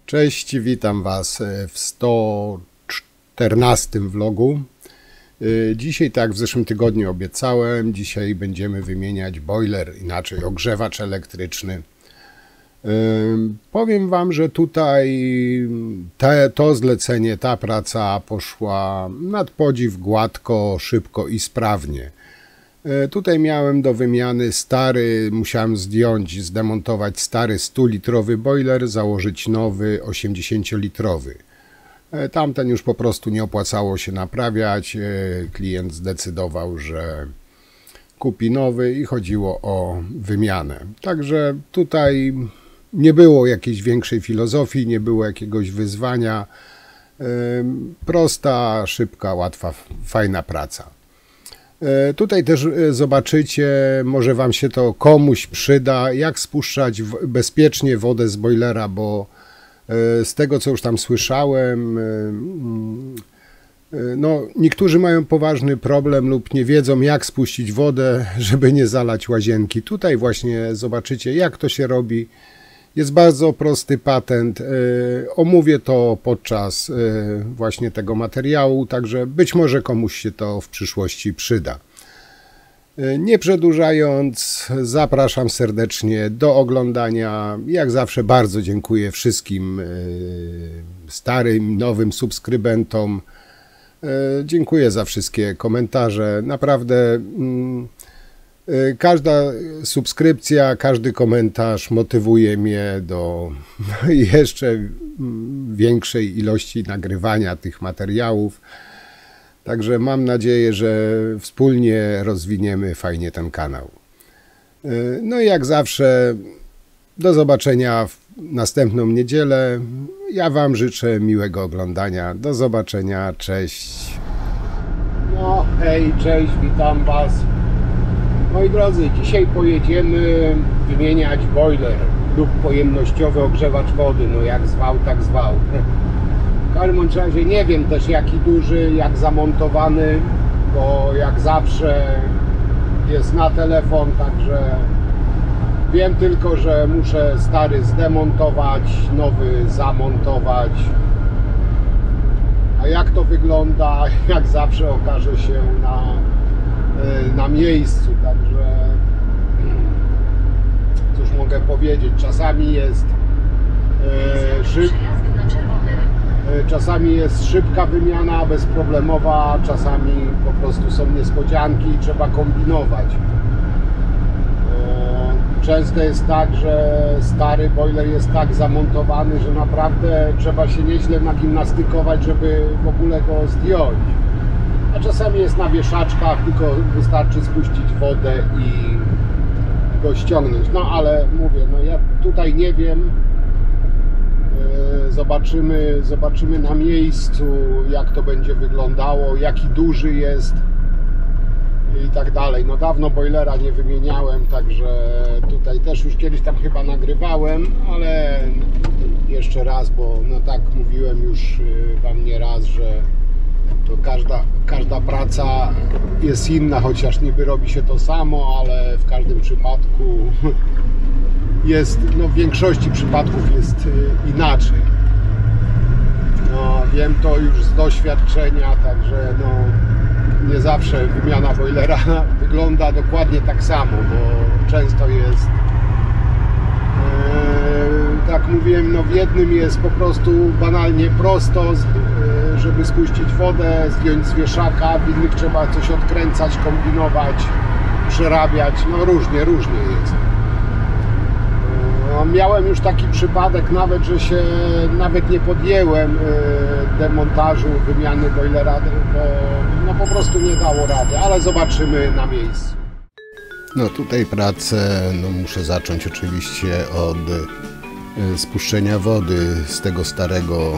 Cześć, witam Was w 114 vlogu. Dzisiaj, tak w zeszłym tygodniu obiecałem, dzisiaj będziemy wymieniać boiler, inaczej ogrzewacz elektryczny. Powiem Wam, że tutaj to zlecenie, ta praca poszła nad podziw gładko, szybko i sprawnie. Tutaj miałem do wymiany musiałem zdemontować stary 100-litrowy boiler, założyć nowy 80-litrowy. Tamten już po prostu nie opłacało się naprawiać, klient zdecydował, że kupi nowy i chodziło o wymianę. Także tutaj nie było jakiejś większej filozofii, nie było jakiegoś wyzwania. Prosta, szybka, łatwa, fajna praca. Tutaj też zobaczycie, może Wam się to komuś przyda, jak spuszczać bezpiecznie wodę z boilera, bo z tego, co już tam słyszałem, no, niektórzy mają poważny problem lub nie wiedzą, jak spuścić wodę, żeby nie zalać łazienki. Tutaj właśnie zobaczycie, jak to się robi. Jest bardzo prosty patent. Omówię to podczas właśnie tego materiału, także być może komuś się to w przyszłości przyda. Nie przedłużając, zapraszam serdecznie do oglądania. Jak zawsze bardzo dziękuję wszystkim starym, nowym subskrybentom. Dziękuję za wszystkie komentarze. Naprawdę każda subskrypcja, każdy komentarz motywuje mnie do jeszcze większej ilości nagrywania tych materiałów. Także mam nadzieję, że wspólnie rozwiniemy fajnie ten kanał. No i jak zawsze do zobaczenia w następną niedzielę. Ja Wam życzę miłego oglądania. Do zobaczenia. Cześć. No hej, cześć, witam Was. Moi drodzy, dzisiaj pojedziemy wymieniać boiler lub pojemnościowy ogrzewacz wody. No jak zwał, tak zwał. W każdym razie nie wiem też jaki duży, jak zamontowany, bo jak zawsze jest na telefon, także wiem tylko, że muszę stary zdemontować, nowy zamontować. A jak to wygląda, jak zawsze okaże się na miejscu, także cóż mogę powiedzieć, czasami jest szybka wymiana, bezproblemowa, czasami po prostu są niespodzianki i trzeba kombinować. Często jest tak, że stary boiler jest tak zamontowany, że naprawdę trzeba się nieźle nagimnastykować, żeby w ogóle go zdjąć. A czasami jest na wieszaczkach, tylko wystarczy spuścić wodę i go ściągnąć. No ale mówię, no ja tutaj nie wiem. Zobaczymy na miejscu, jak to będzie wyglądało, jaki duży jest i tak dalej. No dawno boilera nie wymieniałem, także tutaj też już kiedyś tam chyba nagrywałem, ale jeszcze raz, bo no tak mówiłem już Wam nie raz, że to każda praca jest inna, chociaż niby robi się to samo, ale w każdym przypadku jest, no w większości przypadków jest inaczej. No wiem to już z doświadczenia, także no nie zawsze wymiana boilera wygląda dokładnie tak samo, bo często jest tak mówiłem, no w jednym jest po prostu banalnie prosto, żeby spuścić wodę, zdjąć z wieszaka, w innych trzeba coś odkręcać, kombinować, przerabiać, no różnie jest. No, miałem już taki przypadek nawet, że się nawet nie podjęłem demontażu, wymiany boilera, bo no po prostu nie dało rady, ale zobaczymy na miejscu. No tutaj pracę muszę zacząć oczywiście od spuszczenia wody z tego starego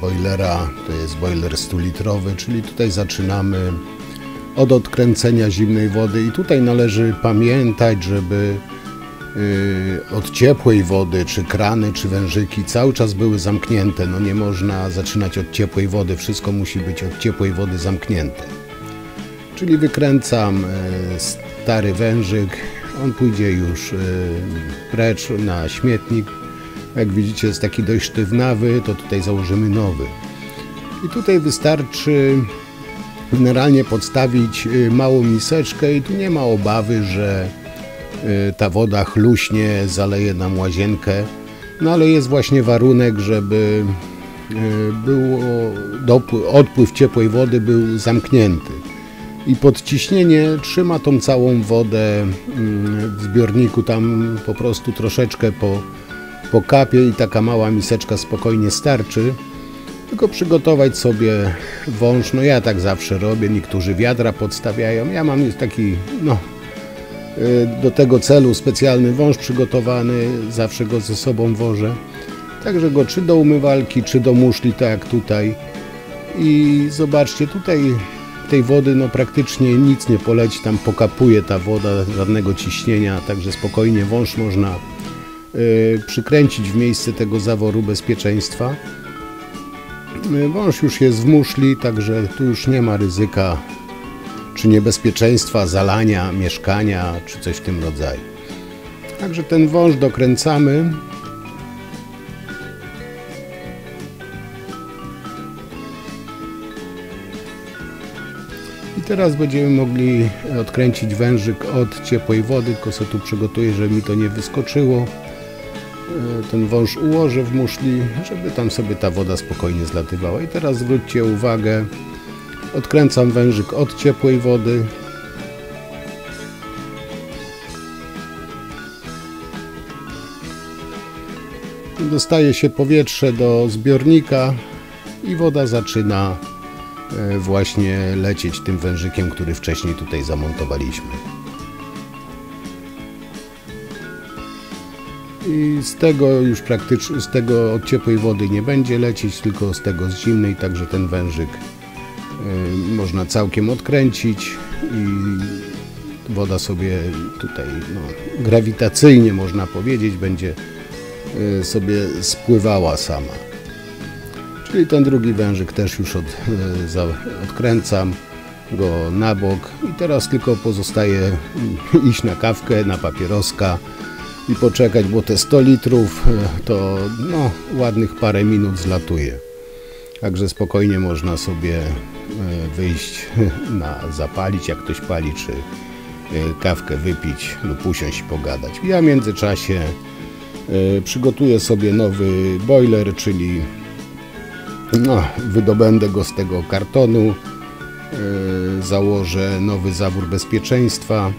boilera. To jest boiler 100-litrowy, czyli tutaj zaczynamy od odkręcenia zimnej wody i tutaj należy pamiętać, żeby od ciepłej wody, czy krany, czy wężyki cały czas były zamknięte. No nie można zaczynać od ciepłej wody, wszystko musi być od ciepłej wody zamknięte. Czyli wykręcam stary wężyk, on pójdzie już precz na śmietnik. Jak widzicie, jest taki dość sztywnawy, to tutaj założymy nowy. I tutaj wystarczy generalnie podstawić małą miseczkę i tu nie ma obawy, że ta woda chluśnie, zaleje nam łazienkę. No ale jest właśnie warunek, żeby odpływ ciepłej wody był zamknięty. I podciśnienie trzyma tą całą wodę w zbiorniku, tam po prostu troszeczkę po kapie i taka mała miseczka spokojnie starczy. Tylko przygotować sobie wąż, no ja tak zawsze robię, niektórzy wiadra podstawiają, ja mam taki, do tego celu specjalny wąż przygotowany, zawsze go ze sobą wożę. Także go czy do umywalki, czy do muszli, tak jak tutaj. I zobaczcie, tutaj tej wody no praktycznie nic nie poleci, tam pokapuje ta woda, żadnego ciśnienia, także spokojnie wąż można przykręcić w miejsce tego zaworu bezpieczeństwa. Wąż już jest w muszli, także tu już nie ma ryzyka czy niebezpieczeństwa zalania mieszkania, czy coś w tym rodzaju. Także ten wąż dokręcamy. I teraz będziemy mogli odkręcić wężyk od ciepłej wody, tylko sobie tu przygotuję, żeby mi to nie wyskoczyło. Ten wąż ułożę w muszli, żeby tam sobie ta woda spokojnie zlatywała. I teraz zwróćcie uwagę, odkręcam wężyk od ciepłej wody. Dostaje się powietrze do zbiornika i woda zaczyna właśnie lecieć tym wężykiem, który wcześniej tutaj zamontowaliśmy. I z tego już praktycznie, z tego od ciepłej wody nie będzie lecieć, tylko z tego z zimnej, także ten wężyk można całkiem odkręcić i woda sobie tutaj grawitacyjnie, można powiedzieć, będzie sobie spływała sama. Czyli ten drugi wężyk też już odkręcam go na bok i teraz tylko pozostaje iść na kawkę, na papieroska i poczekać, bo te 100 litrów to ładnych parę minut zlatuje. Także spokojnie można sobie wyjść zapalić, jak ktoś pali, czy kawkę wypić lub usiąść i pogadać. Ja w międzyczasie przygotuję sobie nowy boiler, czyli wydobędę go z tego kartonu, założę nowy zawór bezpieczeństwa.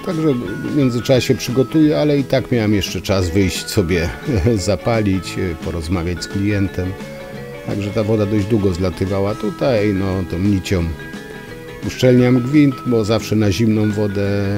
Także w międzyczasie przygotuję, ale i tak miałem jeszcze czas wyjść sobie zapalić, porozmawiać z klientem. Także ta woda dość długo zlatywała tutaj, tą nicią uszczelniam gwint, bo zawsze na zimną wodę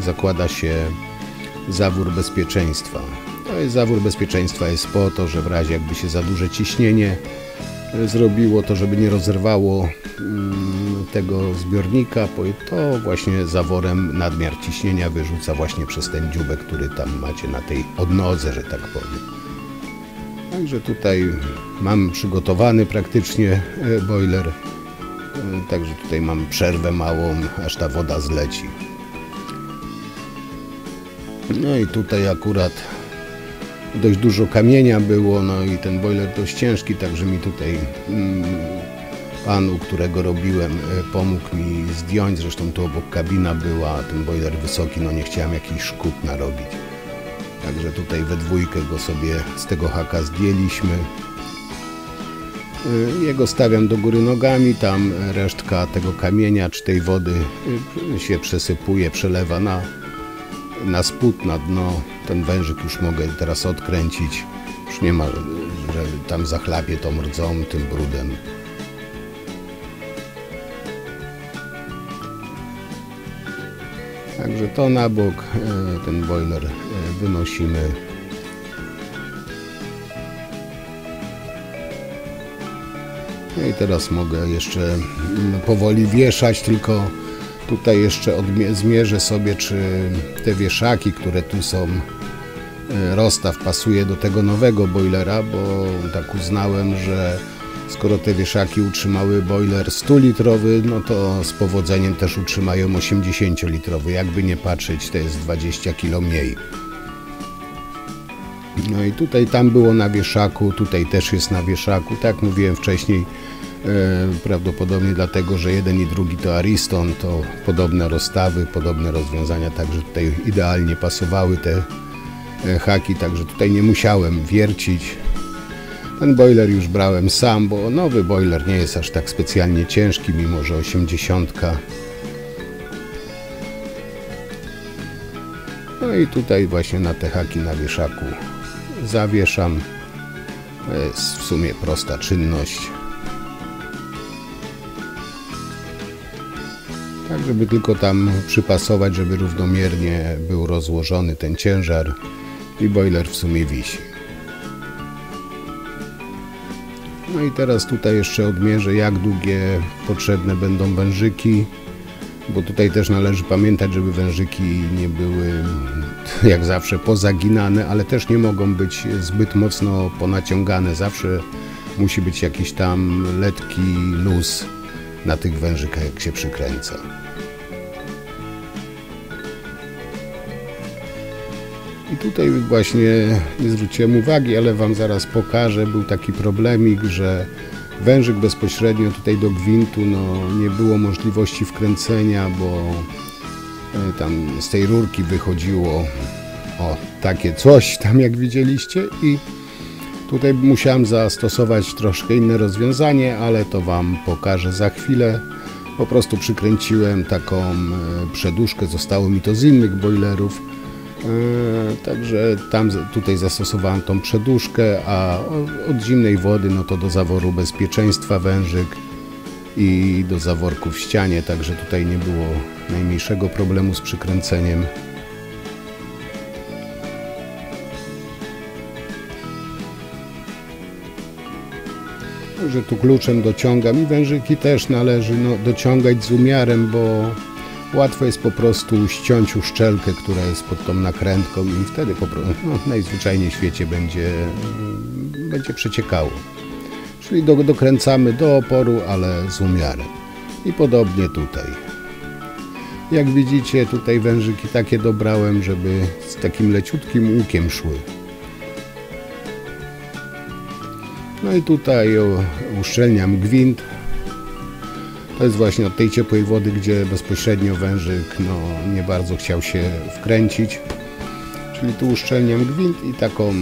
zakłada się zawór bezpieczeństwa. Zawór bezpieczeństwa jest po to, że w razie jakby się za duże ciśnienie zrobiło, to żeby nie rozerwało tego zbiornika, to właśnie zaworem nadmiar ciśnienia wyrzuca właśnie przez ten dziubek, który tam macie na tej odnodze, że tak powiem. Także tutaj mam przygotowany praktycznie boiler, także tutaj mam przerwę małą, aż ta woda zleci. No i tutaj akurat dość dużo kamienia było, i ten boiler dość ciężki, także mi tutaj pan, u którego robiłem, pomógł mi zdjąć, zresztą tu obok kabina była, ten boiler wysoki, nie chciałem jakichś szkód narobić. Także tutaj we dwójkę go sobie z tego haka zdjęliśmy. Jego stawiam do góry nogami, tam resztka tego kamienia czy tej wody się przesypuje, przelewa na spód, na dno. Ten wężyk już mogę teraz odkręcić. Już nie ma, że tam zachlapie tą rdzą, tym brudem. Także to na bok, ten boiler wynosimy. No i teraz mogę jeszcze powoli wieszać, tylko tutaj jeszcze zmierzę sobie, czy te wieszaki, które tu są, rozstaw pasuje do tego nowego boilera, bo tak uznałem, że skoro te wieszaki utrzymały boiler 100-litrowy, to z powodzeniem też utrzymają 80-litrowy. Jakby nie patrzeć, to jest 20 kg mniej. No i tutaj, tam było na wieszaku, tutaj też jest na wieszaku. Tak jak mówiłem wcześniej, prawdopodobnie dlatego, że jeden i drugi to Ariston, to podobne rozstawy, podobne rozwiązania, także tutaj idealnie pasowały te haki, także tutaj nie musiałem wiercić. Ten boiler już brałem sam, bo nowy boiler nie jest aż tak specjalnie ciężki, mimo że 80. No i tutaj właśnie na te haki na wieszaku zawieszam. To jest w sumie prosta czynność. Tak, żeby tylko tam przypasować, żeby równomiernie był rozłożony ten ciężar i boiler w sumie wisi. No i teraz tutaj jeszcze odmierzę, jak długie potrzebne będą wężyki, bo tutaj też należy pamiętać, żeby wężyki nie były jak zawsze pozaginane, ale też nie mogą być zbyt mocno ponaciągane. Zawsze musi być jakiś tam lekki luz na tych wężykach, jak się przykręca. I tutaj właśnie nie zwróciłem uwagi, ale Wam zaraz pokażę. Był taki problemik, że wężyk bezpośrednio tutaj do gwintu, no nie było możliwości wkręcenia, bo tam z tej rurki wychodziło takie coś tam, jak widzieliście, i tutaj musiałem zastosować troszkę inne rozwiązanie, ale to Wam pokażę za chwilę. Po prostu przykręciłem taką przeduszkę, zostało mi to z innych boilerów. Także tutaj zastosowałem tą przeduszkę, a od zimnej wody no to do zaworu bezpieczeństwa wężyk i do zaworku w ścianie, także tutaj nie było najmniejszego problemu z przykręceniem. Także tu kluczem dociągam i wężyki też należy dociągać z umiarem, bo łatwo jest po prostu ściąć uszczelkę, która jest pod tą nakrętką, i wtedy po prostu najzwyczajniej w świecie będzie przeciekało. Czyli dokręcamy do oporu, ale z umiarem. I podobnie tutaj. Jak widzicie, tutaj wężyki takie dobrałem, żeby z takim leciutkim łukiem szły. No i tutaj uszczelniam gwint. To jest właśnie od tej ciepłej wody, gdzie bezpośrednio wężyk nie bardzo chciał się wkręcić. Czyli tu uszczelniam gwint i taką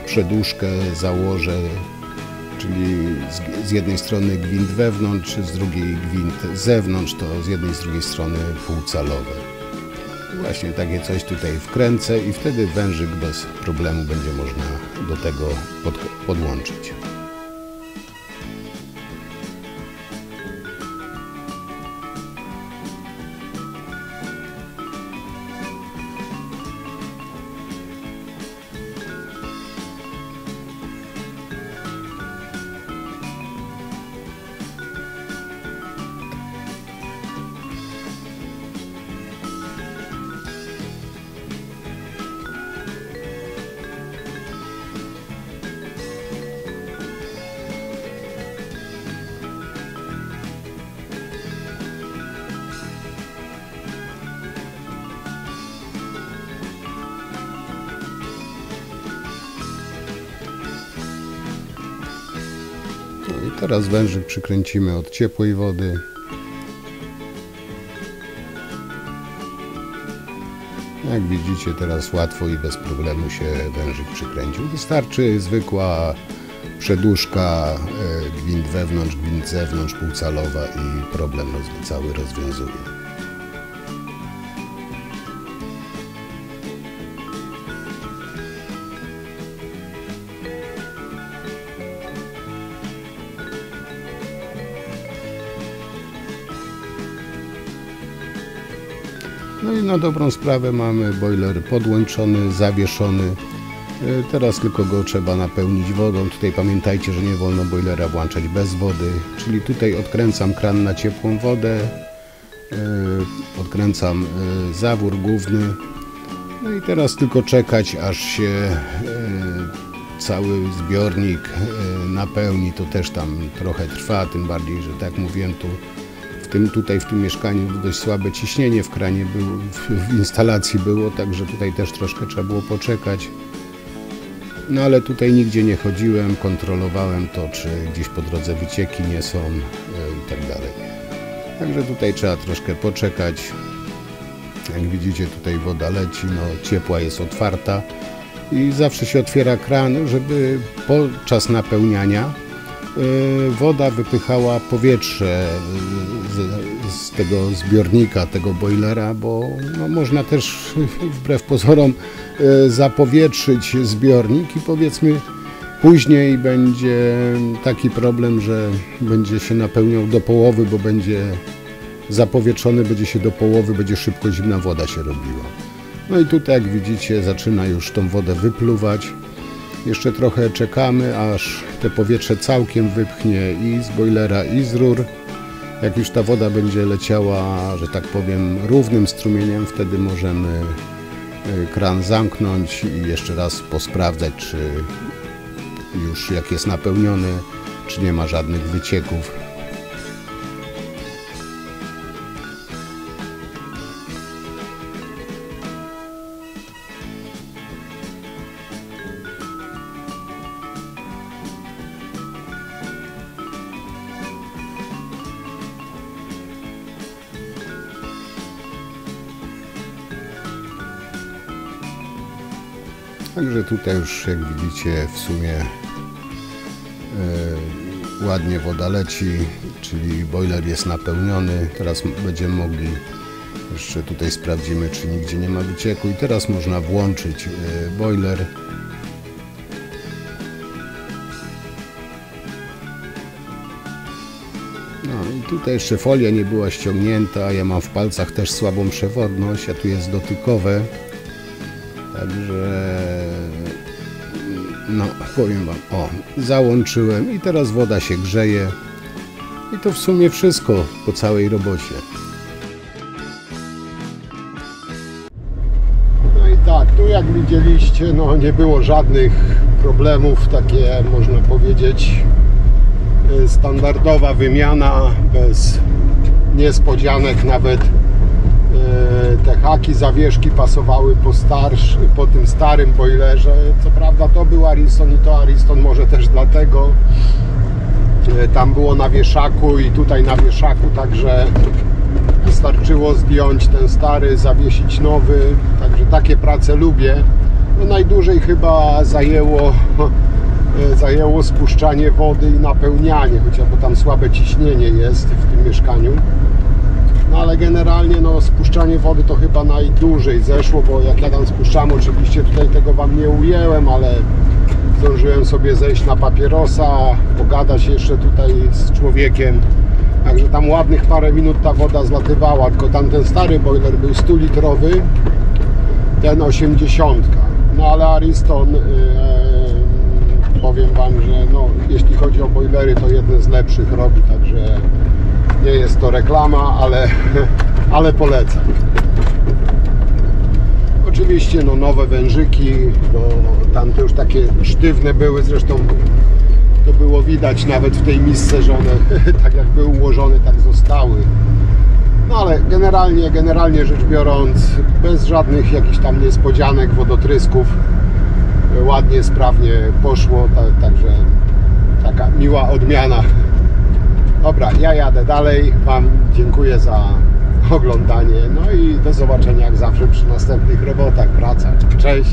przeduszkę założę, czyli z jednej strony gwint wewnątrz, z drugiej gwint z zewnątrz, to z jednej i z drugiej strony półcalowe. Właśnie takie coś tutaj wkręcę i wtedy wężyk bez problemu będzie można do tego podłączyć. No i teraz wężyk przykręcimy od ciepłej wody. Jak widzicie, teraz łatwo i bez problemu się wężyk przykręcił. Wystarczy zwykła przeduszka, gwint wewnątrz, gwint zewnątrz, półcalowa i problem cały rozwiązuje. No i na dobrą sprawę mamy boiler podłączony, zawieszony. Teraz tylko go trzeba napełnić wodą. Tutaj pamiętajcie, że nie wolno boilera włączać bez wody. Czyli tutaj odkręcam kran na ciepłą wodę, odkręcam zawór główny. No i teraz tylko czekać, aż się cały zbiornik napełni. To też tam trochę trwa, tym bardziej, że tak jak mówiłem, tutaj w tym mieszkaniu dość słabe ciśnienie w kranie w instalacji było, także tutaj też troszkę trzeba było poczekać. No ale tutaj nigdzie nie chodziłem, kontrolowałem to, czy gdzieś po drodze wycieki nie są i tak dalej. Także tutaj trzeba troszkę poczekać. Jak widzicie, tutaj woda leci, no ciepła jest otwarta i zawsze się otwiera kran, żeby podczas napełniania woda wypychała powietrze z tego zbiornika, tego boilera, bo no, można też wbrew pozorom zapowietrzyć zbiornik i powiedzmy później będzie taki problem, że będzie się napełniał do połowy, bo będzie zapowietrzony, będzie się do połowy, będzie szybko zimna woda się robiła. No i tutaj jak widzicie zaczyna już tą wodę wypluwać. Jeszcze trochę czekamy, aż te powietrze całkiem wypchnie i z boilera, i z rur. Jak już ta woda będzie leciała, że tak powiem, równym strumieniem, wtedy możemy kran zamknąć i jeszcze raz posprawdzać, czy już jak jest napełniony, czy nie ma żadnych wycieków. Także tutaj już jak widzicie w sumie ładnie woda leci, czyli boiler jest napełniony. Teraz będziemy mogli, jeszcze tutaj sprawdzimy, czy nigdzie nie ma wycieku i teraz można włączyć boiler. No i tutaj jeszcze folia nie była ściągnięta, ja mam w palcach też słabą przewodność, a tu jest dotykowe. Także no powiem wam, o, załączyłem i teraz woda się grzeje i to w sumie wszystko po całej robocie. No i tak, tu jak widzieliście, no nie było żadnych problemów, takie można powiedzieć standardowa wymiana, bez niespodzianek, nawet te haki, zawieszki pasowały po tym starym boilerze. Co prawda to był Ariston i to Ariston, może też dlatego. Tam było na wieszaku i tutaj na wieszaku, także wystarczyło zdjąć ten stary, zawiesić nowy. Także takie prace lubię. No najdłużej chyba zajęło spuszczanie wody i napełnianie, chociaż bo tam słabe ciśnienie jest w tym mieszkaniu. No ale generalnie no, spuszczanie wody to chyba najdłużej zeszło, bo jak ja tam spuszczam, oczywiście tutaj tego wam nie ujęłem, ale zdążyłem sobie zejść na papierosa, pogadać jeszcze tutaj z człowiekiem. Także tam ładnych parę minut ta woda zlatywała, tylko tamten stary boiler był 100-litrowy, ten 80. No ale Ariston, powiem wam, że no, jeśli chodzi o boilery, to jeden z lepszych robi, także nie jest to reklama, ale polecam. Oczywiście no, nowe wężyki, bo tamte już takie sztywne były, zresztą to było widać nawet w tej misce, że one tak jak były ułożone, tak zostały. No ale generalnie rzecz biorąc, bez żadnych jakichś tam niespodzianek, wodotrysków, ładnie, sprawnie poszło, także taka miła odmiana. Dobra, ja jadę dalej. Wam dziękuję za oglądanie. No i do zobaczenia jak zawsze przy następnych robotach, pracach. Cześć!